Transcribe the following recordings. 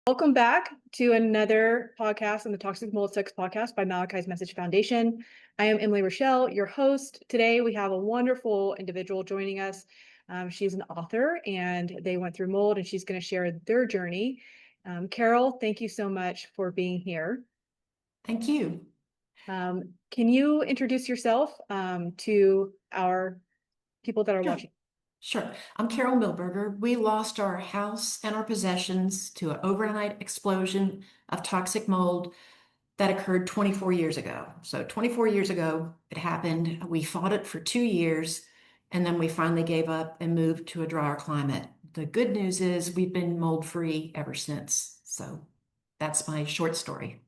Welcome back to another podcast on the Toxic Mold Sex podcast by Malachi's Message Foundation. I am Emily Rochelle, your host. Today we have a wonderful individual joining us. She's an author and they went through mold and she's going to share their journey. Carol, thank you so much for being here. Thank you. Can you introduce yourself to our people that are watching? Sure. I'm Carol Millberger. We lost our house and our possessions to an overnight explosion of toxic mold that occurred 24 years ago. So 24 years ago, it happened. We fought it for 2 years, and then we finally gave up and moved to a drier climate. The good news is we've been mold free ever since. So that's my short story.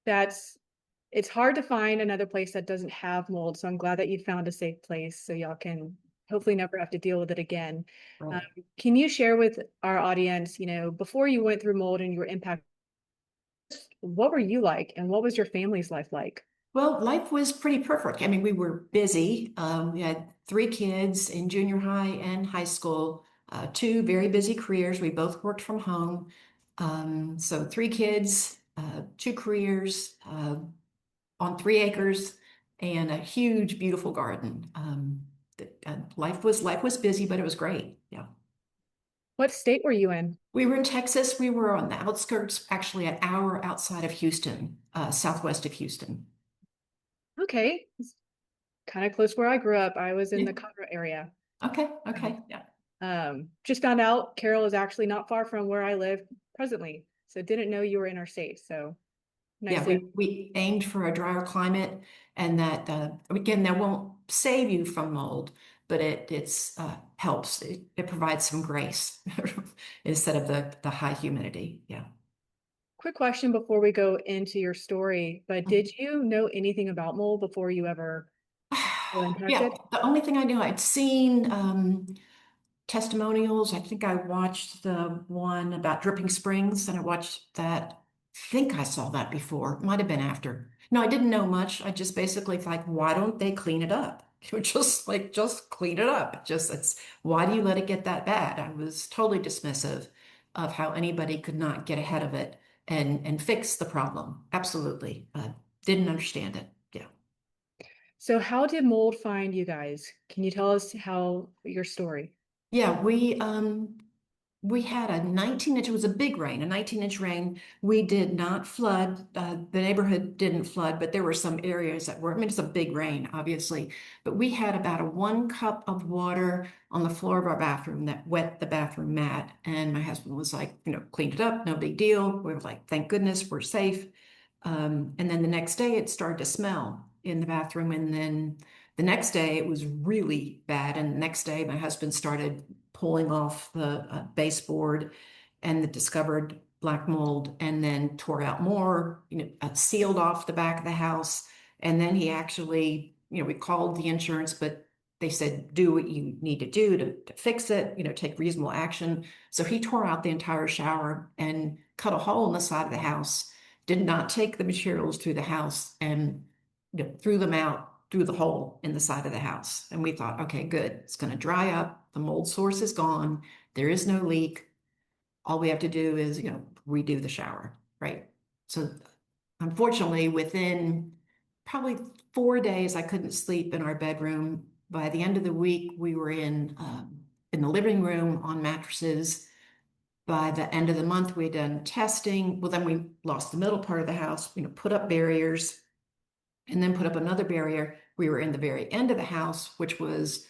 It's hard to find another place that doesn't have mold. So I'm glad that you found a safe place so y'all can hopefully never have to deal with it again. Right. Can you share with our audience, before you went through mold and you were impacted, what were you like and what was your family's life like? Well, life was pretty perfect. I mean, we were busy. We had 3 kids in junior high and high school, 2 very busy careers. We both worked from home. So 3 kids, 2 careers, on 3 acres, and a huge, beautiful garden. Life was busy, but it was great. Yeah. What state were you in? We were in Texas. We were on the outskirts, actually an hour outside of Houston, southwest of Houston. Okay. It's kind of close where I grew up. I was in Yeah. the Conroe area. Okay. Okay. Yeah. Just found out Carol is actually not far from where I live presently. So didn't know you were in our state. So Yeah, nicely. we aimed for a drier climate, and that again, that won't save you from mold, but it's helps. It provides some grace instead of the high humidity. Yeah. Quick question before we go into your story, but did you know anything about mold before you ever were Yeah, impacted? the only thing I knew, I'd seen testimonials. I think I watched the one about Dripping Springs, and I watched that. I think I saw that before. Might have been after. No, I didn't know much. I just basically like, why don't they clean it up? Just clean it up. Why do you let it get that bad? I was totally dismissive of how anybody could not get ahead of it and fix the problem. Absolutely. Didn't understand it. Yeah. So how did mold find you guys? Can you tell us how your story? Yeah, we had a 19-inch, it was a big rain, a 19-inch rain. We did not flood. The neighborhood didn't flood, but there were some areas that were, I mean, it's a big rain, obviously, but we had about a 1 cup of water on the floor of our bathroom that wet the bathroom mat. And my husband was like, cleaned it up, no big deal. We were like, thank goodness we're safe. And then the next day it started to smell in the bathroom. And then the next day it was really bad. And the next day my husband started pulling off the baseboard and the discovered black mold, and then tore out more, sealed off the back of the house. And then he actually, we called the insurance, but they said, do what you need to do to fix it, take reasonable action. So he tore out the entire shower and cut a hole in the side of the house, did not take the materials through the house, and threw them out through the hole in the side of the house. And we thought, okay, good. It's going to dry up. The mold source is gone. There is no leak. All we have to do is, redo the shower, right? So unfortunately, within probably 4 days, I couldn't sleep in our bedroom. By the end of the week, we were in the living room on mattresses. By the end of the month, we had done testing. Well, then we lost the middle part of the house, put up barriers, and then put up another barrier. We were in the very end of the house, which was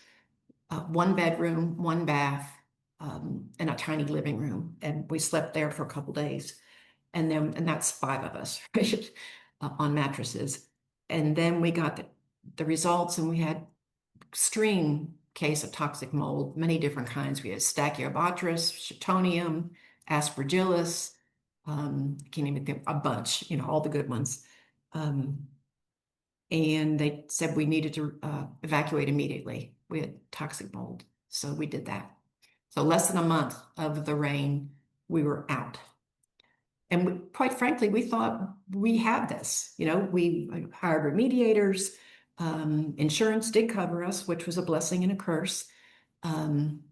1 bedroom, 1 bath, and a tiny living room. And we slept there for a couple days. And that's 5 of us, right? On mattresses. And then we got the results, and we had extreme case of toxic mold, many different kinds. We had Stachybotrys, Chaetonium, Aspergillus, can't even think, a bunch, all the good ones. And they said we needed to evacuate immediately. We had toxic mold. So we did that. So less than a month of the rain, we were out. And quite frankly, we thought we had this. We hired remediators. Insurance did cover us, which was a blessing and a curse. And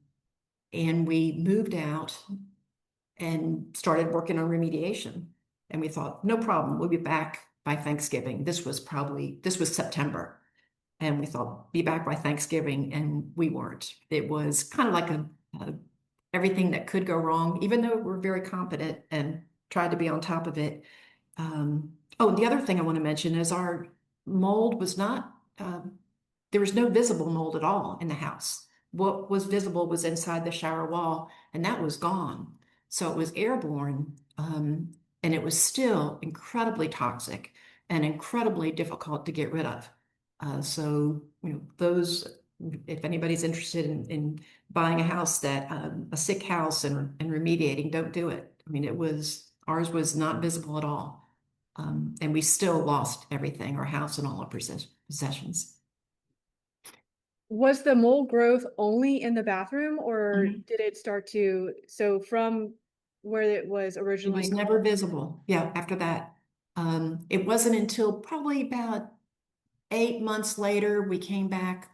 we moved out. and started working on remediation. And we thought, no problem, we'll be back by Thanksgiving. This was September. And we thought, be back by Thanksgiving, and we weren't. It was kind of like everything that could go wrong, even though we're very competent and tried to be on top of it. Oh, the other thing I want to mention is our mold was not, there was no visible mold at all in the house. What was visible was inside the shower wall, and that was gone. So it was airborne, and it was still incredibly toxic and incredibly difficult to get rid of. So, if anybody's interested in buying a house a sick house and remediating, don't do it. I mean, ours was not visible at all. And we still lost everything, our house and all our possessions. Was the mold growth only in the bathroom, or Mhm. did it start to, so from where it was It originally? was never visible. Yeah, after that. It wasn't until probably about 8 months later we came back,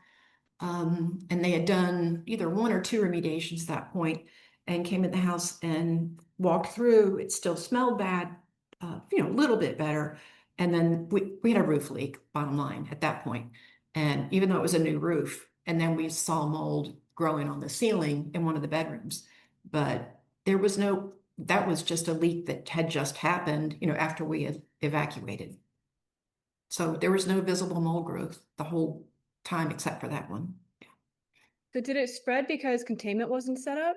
and they had done either one or two remediations at that point, and came in the house and walked through. It still smelled bad, a little bit better. And then we had a roof leak, bottom line, at that point. And even though it was a new roof, and then we saw mold growing on the ceiling in one of the bedrooms. But that was just a leak that had just happened, after we had evacuated. So there was no visible mold growth the whole time except for that one. So did it spread because containment wasn't set up?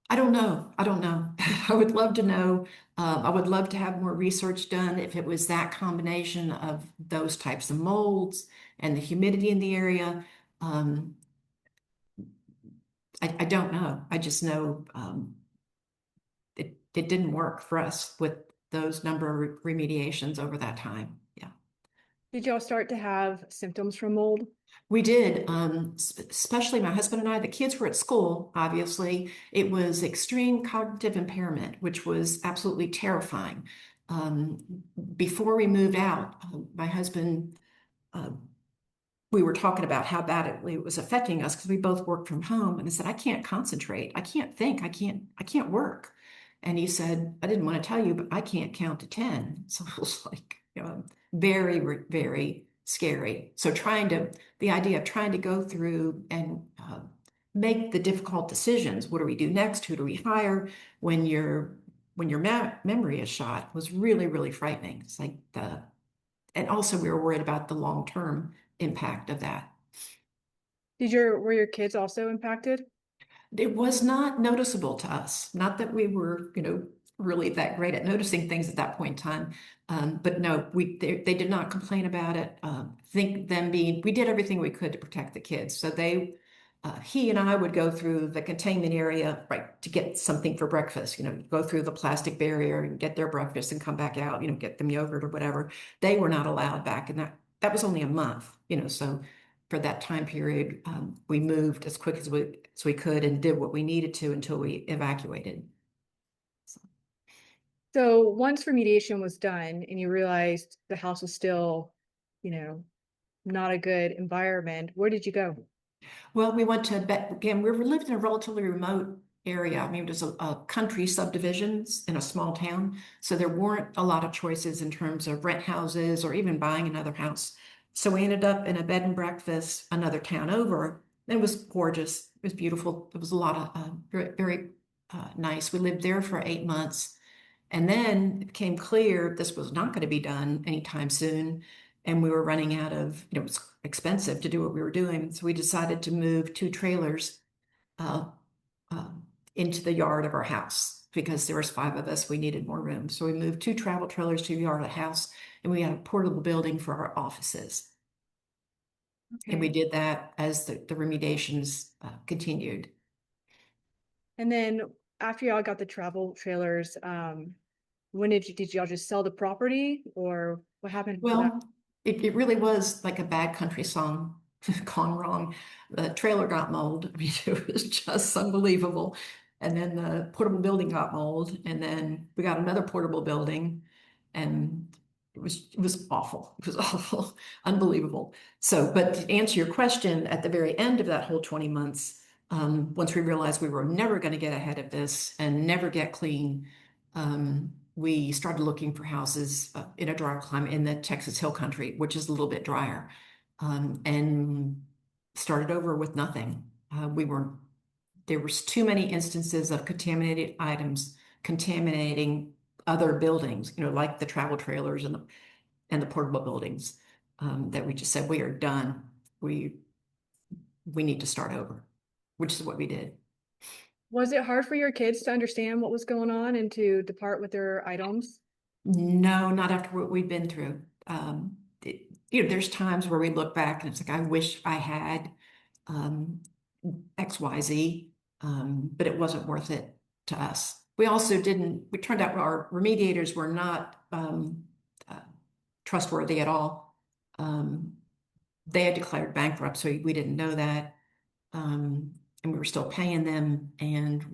I don't know. I don't know. I would love to know. I would love to have more research done if it was that combination of those types of molds and the humidity in the area. Um, I don't know. I just know it didn't work for us with those number of remediations over that time. Yeah. Did y'all start to have symptoms from mold? We did, especially my husband and I. The kids were at school, obviously. It was extreme cognitive impairment, which was absolutely terrifying. Um, Before we moved out, my husband, uh, we were talking about how bad it was affecting us because we both worked from home. And I said, I can't concentrate. I can't think. I can't work. And he said, I didn't want to tell you, but I can't count to 10. So it was like, very, very scary. So the idea of trying to go through and make the difficult decisions. What do we do next? Who do we hire? When your memory is shot was really, really frightening. It's like and also we were worried about the long-term impact of that. Were your kids also impacted? It was not noticeable to us. Not that we were, really that great at noticing things at that point in time. But no, they did not complain about it. We did everything we could to protect the kids. So he and I would go through the containment area, right, to get something for breakfast, go through the plastic barrier and get their breakfast and come back out, get them yogurt or whatever. They were not allowed back. And that was only a month, so for that time period, we moved as quick as we could and did what we needed to until we evacuated. So once remediation was done and you realized the house was still, you know, not a good environment, where did you go? Well, we went to again. We lived in a relatively remote area. I mean, it was a country subdivisions in a small town, so there weren't a lot of choices in terms of rent houses or even buying another house. So we ended up in a bed and breakfast another town over. It was gorgeous. It was beautiful. It was a lot of very, very nice. We lived there for 8 months. And then it became clear this was not going to be done anytime soon. And we were running out of, it was expensive to do what we were doing. So we decided to move two trailers uh, uh, into the yard of our house because there was 5 of us. We needed more room. So we moved 2 travel trailers to the yard of the house, and we had a portable building for our offices. And we Okay. did that as the remediations continued. And then after y'all got the travel trailers, when did y'all just sell the property, or what happened to that? Well, it really was like a bad country song gone wrong. The trailer got mold. I mean, it was just unbelievable. And then the portable building got mold. And then we got another portable building, and it was awful. It was awful, unbelievable. So, but to answer your question, at the very end of that whole 20 months, Once we realized we were never going to get ahead of this and never get clean, we started looking for houses in a drier climate in the Texas Hill Country, which is a little bit drier, and started over with nothing. There was too many instances of contaminated items contaminating other buildings, like the travel trailers and the portable buildings, that we just said, we are done. We need to start over, which is what we did. Was it hard for your kids to understand what was going on and to depart with their items? No, not after what we've been through. There's times where we look back and it's like, I wish I had XYZ, but it wasn't worth it to us. We turned out our remediators were not trustworthy at all. They had declared bankrupt, so we didn't know that. And we were still paying them. And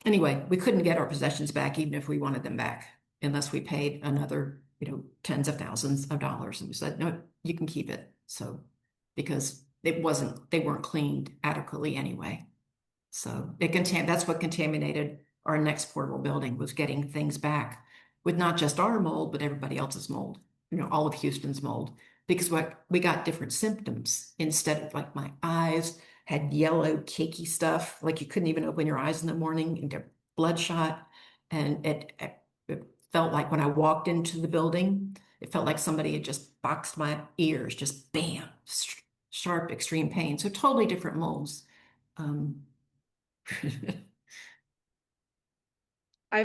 anyway, we couldn't get our possessions back, even if we wanted them back, unless we paid another, tens of thousands of dollars. And we said, no, you can keep it. So, because they weren't cleaned adequately anyway. So that's what contaminated our next portable building, was getting things back with not just our mold, but everybody else's mold, all of Houston's mold, because we got different symptoms. Instead of, like, my eyes had yellow cakey stuff, like you couldn't even open your eyes in the morning, and get bloodshot. And it felt like when I walked into the building, it felt like somebody had just boxed my ears, just bam, sharp, extreme pain. So totally different molds. I've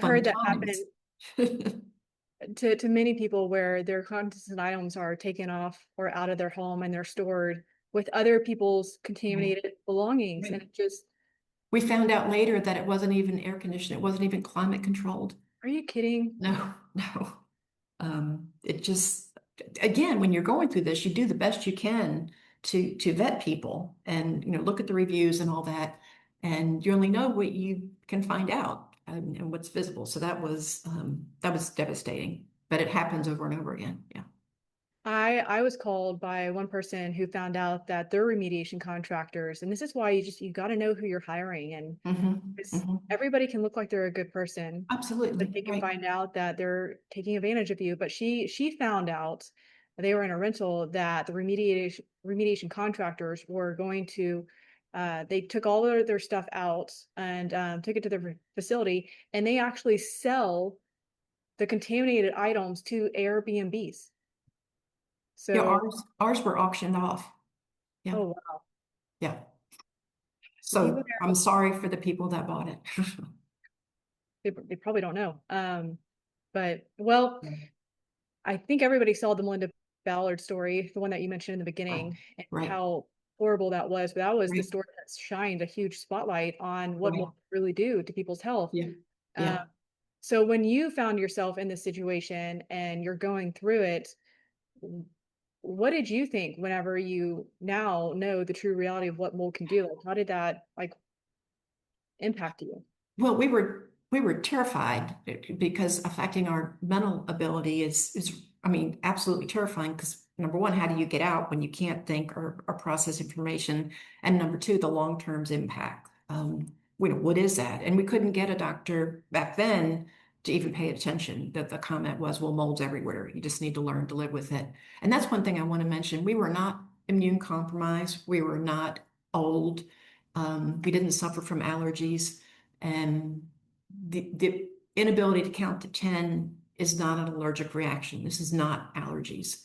Fun heard that times. happen to many people, where their contents and items are taken off or out of their home and they're stored with other people's contaminated belongings. And Right. it just, We found out later that it wasn't even air conditioned. It wasn't even climate controlled. are you kidding? No, no. It just, again, when you're going through this, you do the best you can to vet people and, look at the reviews and all that. And you only know what you can find out, and what's visible. So that was devastating, but it happens over and over again. Yeah. I was called by one person who found out that their remediation contractors, and this is why you got to know who you're hiring. And everybody can look like they're a good person, but Absolutely. they can Right. find out that they're taking advantage of you. But she found out, they were in a rental, that the remediation contractors were going to, they took all their stuff out and took it to their facility, and they actually sell the contaminated items to Airbnbs. Yeah, So, ours were auctioned off. Yeah. oh wow, Yeah. the people So I'm sorry for the people that bought it. there, they probably don't know. But well, I think everybody saw the Melinda Ballard story, the one that you mentioned in the Right. beginning, and Right. how horrible that was. But that was the Right. story that shined a huge spotlight on what Right. mold really do to people's health. Yeah. Uh, Yeah. so when you found yourself in this situation and you're going through it, what did you think whenever you now know the true reality of what mold can do? Like, how did that impact you? Well, we were terrified, because affecting our mental ability is, I mean, absolutely terrifying. Because number one, how do you get out when you can't think or process information? And number two, the long term's impact. What is that? And we couldn't get a doctor back then to even pay attention. That the comment was, well, mold's everywhere. You just need to learn to live with it. And that's one thing I want to mention. We were not immune compromised. We were not old. We didn't suffer from allergies. And the inability to count to 10 is not an allergic reaction. This is not allergies.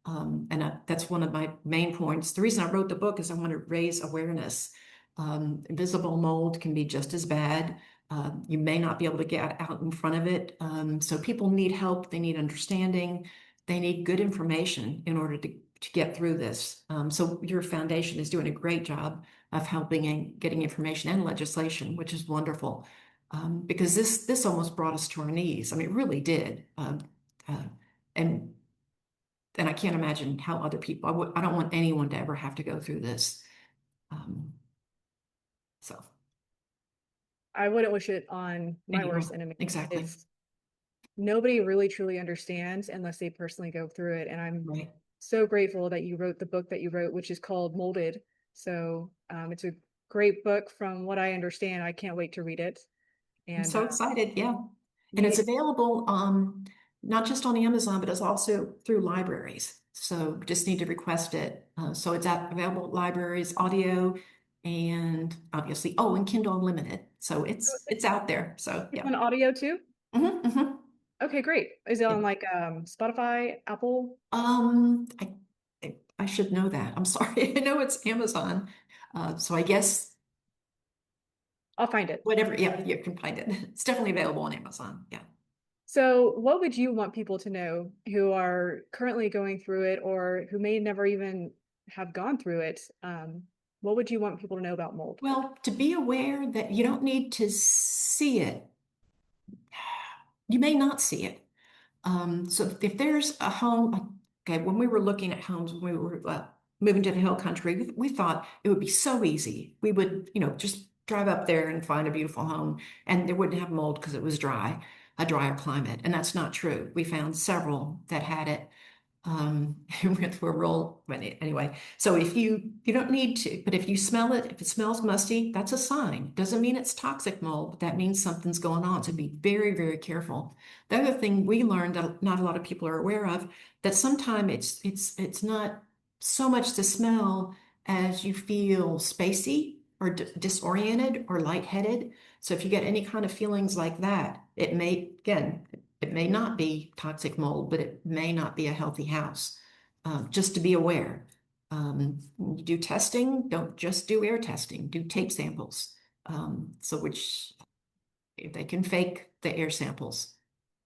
And that's one of my main points. The reason I wrote the book is I want to raise awareness. Invisible mold can be just as bad. You may not be able to get out in front of it. So people need help. They need understanding. They need good information in order to get through this. So your foundation is doing a great job of helping and getting information and legislation, which is wonderful. Because this almost brought us to our knees. I mean, it really did. Uh, and I can't imagine how other people, I don't want anyone to ever have to go through this. Um, so I wouldn't wish it on my worst anyhow, enemy. exactly. It's nobody really truly understands unless they personally go through it. And I'm Right. so grateful that you wrote the book that you wrote, which is called Molded, So it's a great book from what I understand. I can't wait to read it. I'm And so excited. Yeah. And it's me, available not just on Amazon, but it's also through libraries. So just need to request it. So it's available at libraries, audio, and obviously, oh, and Kindle Unlimited. So it's out there. So it's yeah. on audio too. Hmm. Okay, great. Is it on like Spotify, Apple? Um, I, I should know that. I'm sorry. I know it's Amazon. So I guess I'll find it. whatever, yeah, you can find it. It's definitely available on Amazon. Yeah. So, what would you want people to know who are currently going through it or who may never even have gone through it? What would you want people to know about mold? Well, to be aware that you don't need to see it. You may not see it. So if there's a home, okay, when we were looking at homes, when we were moving to the hill country, we thought it would be so easy. We would, just drive up there and find a beautiful home, and they wouldn't have mold because it was dry, a drier climate. And that's not true. We found several that had it. With a roll, but anyway, so if you don't need to, but if you smell it, if it smells musty, that's a sign. Doesn't mean it's toxic mold, but that means something's going on. So be very, very careful. The other thing we learned that not a lot of people are aware of, that sometimes it's not so much the smell as you feel spacey or disoriented or lightheaded. So if you get any kind of feelings like that, it may, again, it may not be toxic mold, but it may not be a healthy house. Just to be aware. When you do testing, don't just do air testing, do tape samples. So which they can fake the air samples.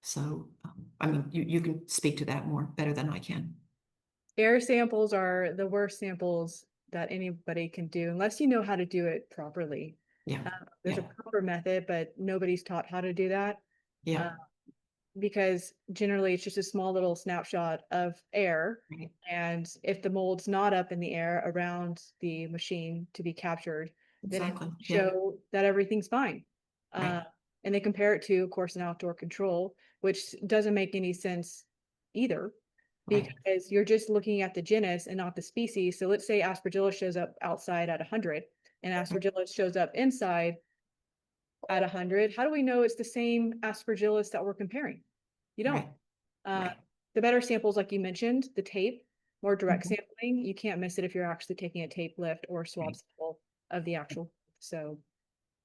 So, I mean, you can speak to that more better than I can. Air samples are the worst samples that anybody can do unless you know how to do it properly. Yeah, There's a yeah, proper method, but nobody's taught how to do that. yeah, Uh, because generally it's just a small little snapshot of air. right, And if the mold's not up in the air around the machine to be captured, then it exactly. Yeah, show that everything's fine. Uh, right, and they compare it to, of course, an outdoor control, which doesn't make any sense either, right, because you're just looking at the genus and not the species. So let's say Aspergillus shows up outside at 100 and Aspergillus shows up inside at 100. How do we know it's the same Aspergillus that we're comparing? You don't. right, Uh, right. the better samples, like you mentioned, the tape, more direct Mhm. sampling, you can't miss it if you're actually taking a tape lift or swab Right. sample of the actual. So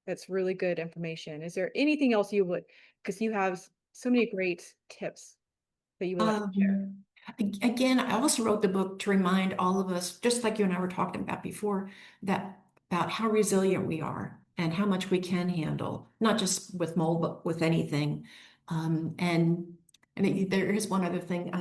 that's really good information. Is there anything else you would, because you have so many great tips that you would like to share? Again, I also wrote the book to remind all of us, just like you and I were talking about before, that about how resilient we are and how much we can handle, not just with mold, but with anything. And there is one other thing.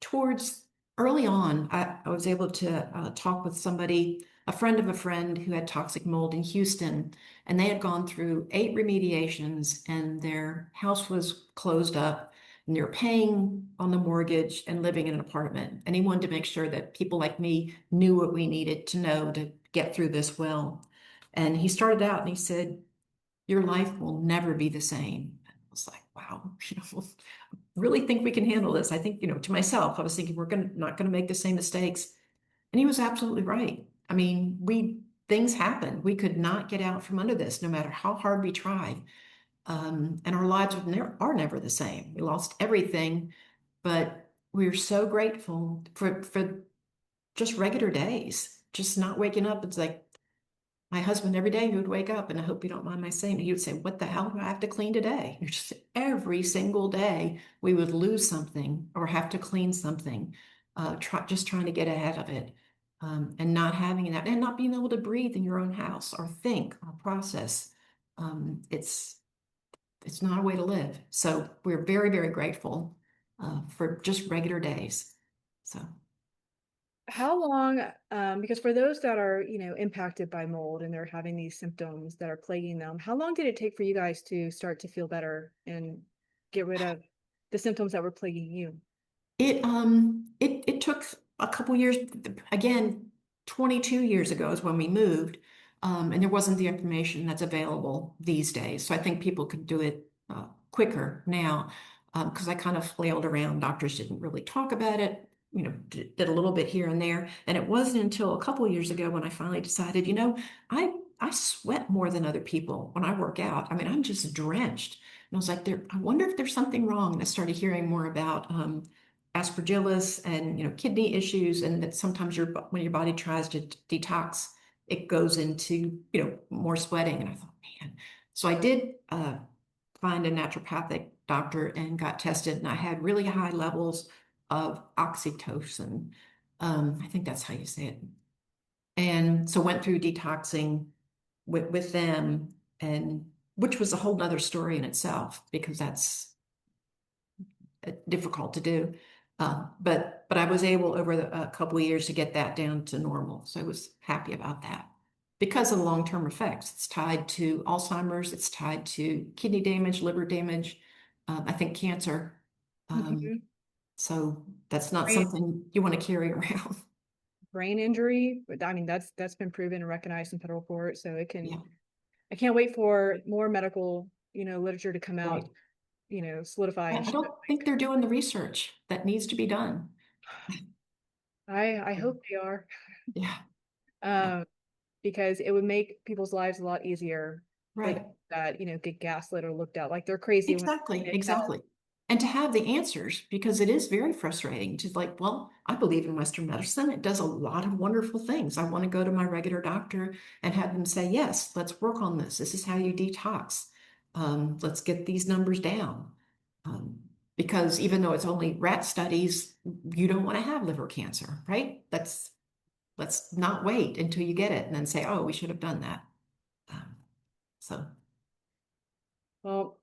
Towards early on, I was able to talk with somebody, a friend of a friend who had toxic mold in Houston, and they had gone through 8 remediations, and their house was closed up and you're paying on the mortgage and living in an apartment. And he wanted to make sure that people like me knew what we needed to know to get through this well. And he started out and he said, your life will never be the same. I was like, wow, really think we can handle this. I think, to myself, I was thinking not gonna make the same mistakes. And he was absolutely right. I mean, things happen. We could not get out from under this, no matter how hard we tried. And our lives are never the same. We lost everything, but we're so grateful for just regular days, just not waking up. It's like my husband every day, he would wake up, and I hope you don't mind my saying, he would say, what the hell do I have to clean today? Just every single day we would lose something or have to clean something, just trying to get ahead of it. And not having that and not being able to breathe in your own house or think or process. It's not a way to live. So we're very, very grateful for just regular days. So How long, because for those that are, impacted by mold and they're having these symptoms that are plaguing them, how long did it take for you guys to start to feel better and get rid of the symptoms that were plaguing you? it took a couple years. Again, 22 years ago is when we moved, and there wasn't the information that's available these days. So I think people could do it quicker now because I kind of flailed around. Doctors didn't really talk about it. did a little bit here and there. And it wasn't until a couple of years ago when I finally decided, I sweat more than other people when I work out. I mean, I'm just drenched. And I was like, I wonder if there's something wrong. And I started hearing more about aspergillus and kidney issues, and that sometimes when your body tries to detox, it goes into more sweating. And I thought, man. So I did find a naturopathic doctor and got tested, and I had really high levels of oxytocin. I think that's how you say it. And so went through detoxing with them, and which was a whole nother story in itself, because that's difficult to do. But I was able over a couple of years to get that down to normal. So I was happy about that because of the long-term effects. It's tied to Alzheimer's, it's tied to kidney damage, liver damage, I think cancer. Mhm. So that's not Brain, something you want to carry around. brain injury, but I mean, that's been proven and recognized in federal court. So it can, Yeah, I can't wait for more medical, literature to come right. out, solidify and I show. don't think they're doing the research that needs to be done. I hope they are, Yeah, yeah, um, because it would make people's lives a lot easier for them right. that, get gaslit or looked at like they're crazy when Exactly, they tell. exactly. And to have the answers, because it is very frustrating to like, well, I believe in Western medicine. It does a lot of wonderful things. I want to go to my regular doctor and have them say, yes, let's work on this. This is how you detox. Let's get these numbers down. Um, because even though it's only rat studies, you don't want to have liver cancer, right? Let's not wait until you get it and then say, oh, we should have done that. Um, so Well,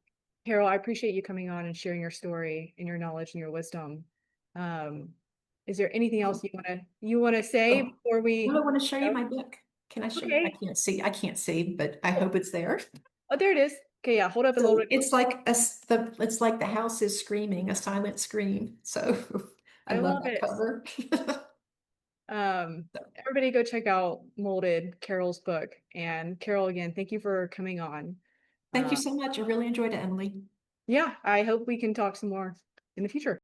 Carol, I appreciate you coming on and sharing your story and your knowledge and your wisdom. Um, is there anything else you wanna say Oh, before well, I we want to show you go? my book. Can I show you? Okay. I can't see, but I Oh, hope it's there. oh, there it is. Okay, yeah, hold up a little So bit. it's like the house is screaming, a silent scream. So I I love love that it. cover. Everybody go check out Molded, Carol's book. And Carol, again, thank you for coming on. Thank you Uh, so much. I really enjoyed it, Emily. yeah, I hope we can talk some more in the future.